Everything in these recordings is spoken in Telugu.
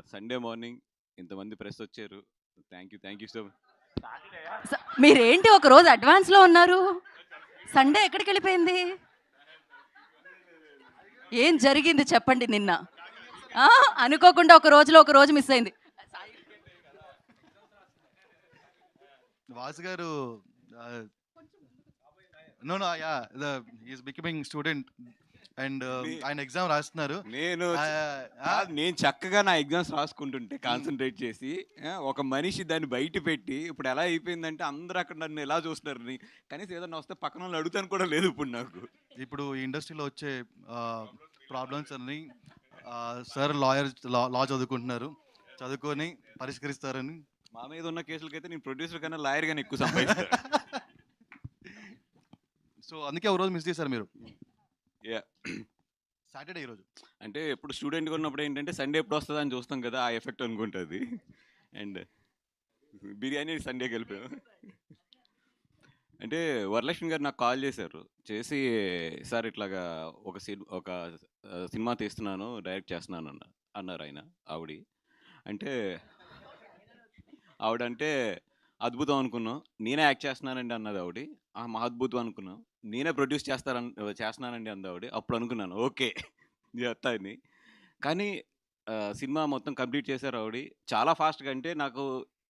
సండే మార్నింగ్ ఇంతమంది ప్రెస్ వచ్చారు. Thank you so much. మీరేంటి ఒక రోజు అడ్వాన్స్‌లో ఉన్నారు? సండే ఎక్కడికెళ్ళిపోయింది? ఏం జరిగింది చెప్పండి నిన్న? ఆ! అనుకోకుండా ఒక రోజులో ఒక రోజు మిస్ అయింది. వాసు గారు no no ya is becoming student and ఆయన ఎగ్జామ్ రాస్తున్నారు. నేను ఆ, నేను చక్కగా నా ఎగ్జామ్స్ రాసుకుంటుంటే కాన్సన్ట్రేట్ చేసి ఒక మనిషి దాన్ని బయట పెట్టి ఇప్పుడు ఎలా అయిపోయిందంటే అందరూ అక్కడ నన్ను ఎలా చూస్తున్నారు కనీసం ఏదైనా వస్తే పక్కన వాళ్ళు అడుగుతాను కూడా లేదు ఇప్పుడు నాకు. ఇప్పుడు ఈ ఇండస్ట్రీలో వచ్చే ప్రాబ్లమ్స్ అన్ని సార్ లా చదువుకుంటున్నారు, చదువుకొని పరిష్కరిస్తారని. మా మీద ఉన్న కేసులకైతే నేను ప్రొడ్యూసర్ కన్నా లాయర్ గానే ఎక్కువ సంపాదిస్తాను. సో అందుకే ఒక రోజు మిస్ చేశారు మీరు. Yeah. సాటర్డే ఈరోజు అంటే ఎప్పుడు స్టూడెంట్గా ఉన్నప్పుడు ఏంటంటే సండే ఎప్పుడు వస్తుందా అని చూస్తాం కదా, ఆ ఎఫెక్ట్ అనుకుంటుంది. అండ్ బిర్యానీ సండేకి వెళ్ళిపోయాం. అంటే వరలక్ష్మి గారు నాకు కాల్ చేశారు, చేసి సార్ ఇట్లాగా ఒక సినిమా తీస్తున్నాను, డైరెక్ట్ చేస్తున్నాను అన్నారు ఆయన. అంటే ఆవిడంటే అద్భుతం అనుకున్నాం. నేనే యాక్ట్ చేస్తున్నానండి అన్నది ఆవిడ. మహా అద్భుతం అనుకున్నాం. నేనే ప్రొడ్యూస్ చేస్తున్నానండి అంది ఆవిడ. అప్పుడు అనుకున్నాను ఓకే చేస్తా అని. కానీ సినిమా మొత్తం కంప్లీట్ చేశారు ఆవిడ చాలా ఫాస్ట్గా. అంటే నాకు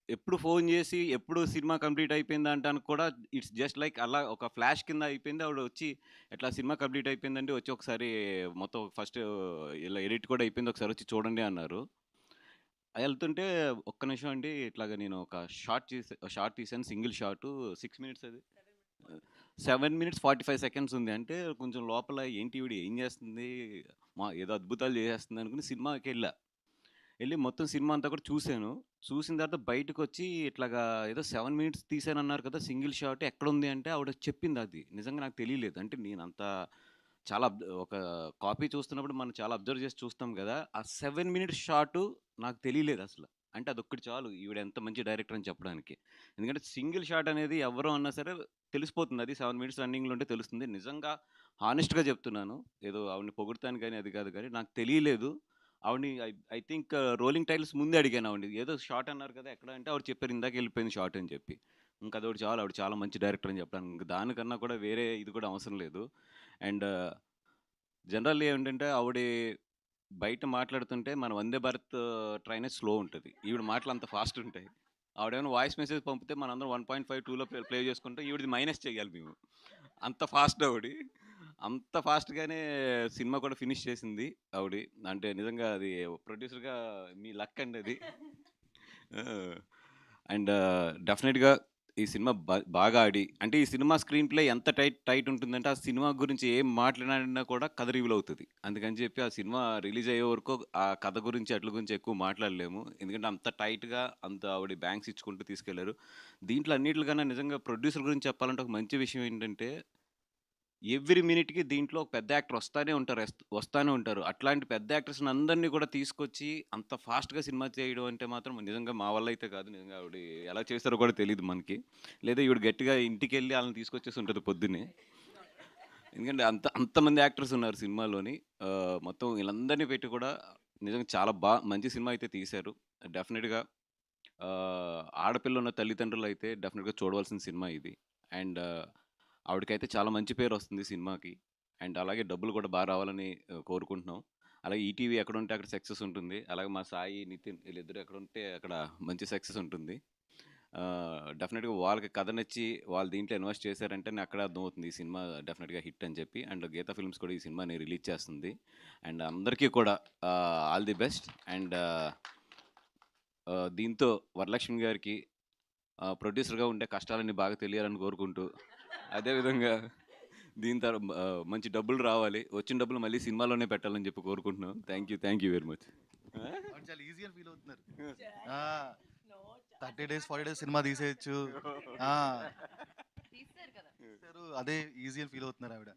ఎప్పుడు ఫోన్ చేసి ఎప్పుడు సినిమా కంప్లీట్ అయిపోయింది అంటానికి కూడా ఇట్స్ జస్ట్ లైక్ అలా ఒక ఫ్లాష్ కింద అయిపోయింది. ఆవిడ వచ్చి ఎట్లా సినిమా కంప్లీట్ అయిపోయిందండి, వచ్చి ఒకసారి మొత్తం ఫస్ట్ ఇలా ఎడిట్ కూడా అయిపోయింది, ఒకసారి వచ్చి చూడండి అన్నారు. వెళ్తుంటే ఒక్క నిమిషం అండి ఇట్లాగా నేను ఒక షార్ట్ తీసాను, సింగిల్ షాటు 6 మినిట్స్, అది 7 మినిట్స్ 45 సెకండ్స్ ఉంది. అంటే కొంచెం లోపల ఏంటి ఈవిడ ఏం చేస్తుంది, ఏదో అద్భుతాలు చేసేస్తుంది అనుకుని సినిమాకి వెళ్ళి మొత్తం సినిమా అంతా కూడా చూశాను. చూసిన తర్వాత బయటకు వచ్చి ఇట్లాగా ఏదో 7 మినిట్స్ తీసానన్నారు కదా సింగిల్ షాట్ ఎక్కడుంది అంటే ఆవిడ చెప్పింది. అది నిజంగా నాకు తెలియలేదు. అంటే నేను అంత చాలా ఒక కాపీ చూస్తున్నప్పుడు మనం చాలా అబ్జర్వ్ చేసి చూస్తాం కదా, ఆ 7 మినిట్స్ షాటు నాకు తెలియలేదు అసలు. అంటే అదొక్కటి చాలు ఈవిడ ఎంత మంచి డైరెక్టర్ అని చెప్పడానికి. ఎందుకంటే సింగిల్ షాట్ అనేది ఎవరో అన్నా సరే తెలిసిపోతుంది, అది 7 మినిట్స్ రన్నింగ్లో ఉంటే తెలుస్తుంది. నిజంగా హానెస్ట్గా చెప్తున్నాను, ఏదో ఆవిడని పొగుడుతాను కానీ అది కాదు, కానీ నాకు తెలియలేదు. ఆవిడని ఐ థింక్ రోలింగ్ టైల్స్ ముందే అడిగాను ఆవిడ, ఏదో షార్ట్ అన్నారు కదా ఎక్కడ అంటే ఆవిడ చెప్పారు ఇందాక వెళ్ళిపోయింది షార్ట్ అని చెప్పి. ఇంకా అదొకటి చాలు, ఆవిడ చాలా మంచి డైరెక్టర్ అని చెప్పడానికి. ఇంకా దానికన్నా కూడా వేరే ఇది కూడా అవసరం లేదు. అండ్ జనరల్ ఏంటంటే ఆవిడ బయట మాట్లాడుతుంటే మన వందే భారత్ ట్రైనే స్లో ఉంటుంది, ఈవిడ మాటలు అంత ఫాస్ట్ ఉంటాయి. ఆవిడేమైనా వాయిస్ మెసేజ్ పంపితే మనందరం 1.5 2లో ప్లే చేసుకుంటే ఈవిడది మైనస్ చేయాలి మేము, అంత ఫాస్ట్ ఆవిడ. అంత ఫాస్ట్గానే సినిమా కూడా ఫినిష్ చేసింది ఆవిడ. అంటే నిజంగా అది ప్రొడ్యూసర్గా మీ లక్ అండి అది. అండ్ డెఫినెట్గా ఈ సినిమా బాగా ఆడి, అంటే ఈ సినిమా స్క్రీన్ ప్లే ఎంత టైట్ ఉంటుందంటే ఆ సినిమా గురించి ఏం మాట్లాడినా కూడా కథ రివీల్ అవుతుంది. అందుకని చెప్పి ఆ సినిమా రిలీజ్ అయ్యే వరకు ఆ కథ గురించి అట్ల గురించి ఎక్కువ మాట్లాడలేము, ఎందుకంటే అంత టైట్గా అంత ఆవిడ బ్యాంక్స్ ఇచ్చుకుంటూ తీసుకెళ్లారు. దీంట్లో అన్నిటికన్నా నిజంగా ప్రొడ్యూసర్ గురించి చెప్పాలంటే ఒక మంచి విషయం ఏంటంటే ఎవ్రీ మినిట్‌కి దీంట్లో ఒక పెద్ద యాక్టర్ వస్తానే ఉంటారు. అట్లాంటి పెద్ద యాక్టర్స్‌ని అందరిని కూడా తీసుకొచ్చి అంత ఫాస్ట్‌గా సినిమా చేయడం అంటే మాత్రం నిజంగా మా వల్ల అయితే కాదు. నిజంగా ఆవిడ ఎలా చేస్తారో కూడా తెలీదు మనకి. లేదా ఈవిడ గట్టిగా ఇంటికెళ్ళి ఆళ్ళని తీసుకొచ్చేసి ఉంటది పొద్దున్నే. ఎందుకంటే అంతమంది యాక్టర్స్ ఉన్నారు సినిమాలోని. మొత్తం వీళ్ళందరిని పెట్టి కూడా నిజంగా చాలా మంచి సినిమా అయితే తీశారు. డెఫినిట్‌గా ఆడపిల్ల ఉన్న తల్లిదండ్రులైతే డెఫినిట్‌గా చూడవలసిన సినిమా ఇది. అండ్ ఆవిడకైతే చాలా మంచి పేరు వస్తుంది సినిమాకి. అండ్ అలాగే డబ్బులు కూడా రావాలని కోరుకుంటున్నాం. అలాగే ఈటీవీ ఎక్కడుంటే అక్కడ సక్సెస్ ఉంటుంది. అలాగే మా సాయి, నితిన్ వీళ్ళిద్దరూ ఎక్కడుంటే అక్కడ మంచి సక్సెస్ ఉంటుంది. డెఫినెట్‌గా వాళ్ళకి కథ నచ్చి వాళ్ళు దీంట్లో ఇన్వెస్ట్ చేశారంటే అక్కడే అర్థమవుతుంది ఈ సినిమా డెఫినెట్‌గా హిట్ అని చెప్పి. అండ్ గీతా ఫిల్మ్స్ కూడా ఈ సినిమాని రిలీజ్ చేస్తుంది. అండ్ అందరికీ కూడా ఆల్ ది బెస్ట్. అండ్ దీంతో వరలక్ష్మి గారికి ప్రొడ్యూసర్‌గా ఉండే కష్టాలన్నీ బాగా తెలియాలని కోరుకుంటూ, అదేవిధంగా దీని మంచి డబ్బులు రావాలి, వచ్చిన డబ్బులు మళ్ళీ సినిమాలోనే పెట్టాలని చెప్పి కోరుకుంటున్నాం. Thank you very much. చాలా ఈజీ అని ఫీల్ అవుతున్నారు. 30 డేస్ 40 డేస్ సినిమా తీసేయచ్చు. అదే ఈజీ అని ఫీల్ అవుతున్నారు ఆవిడ.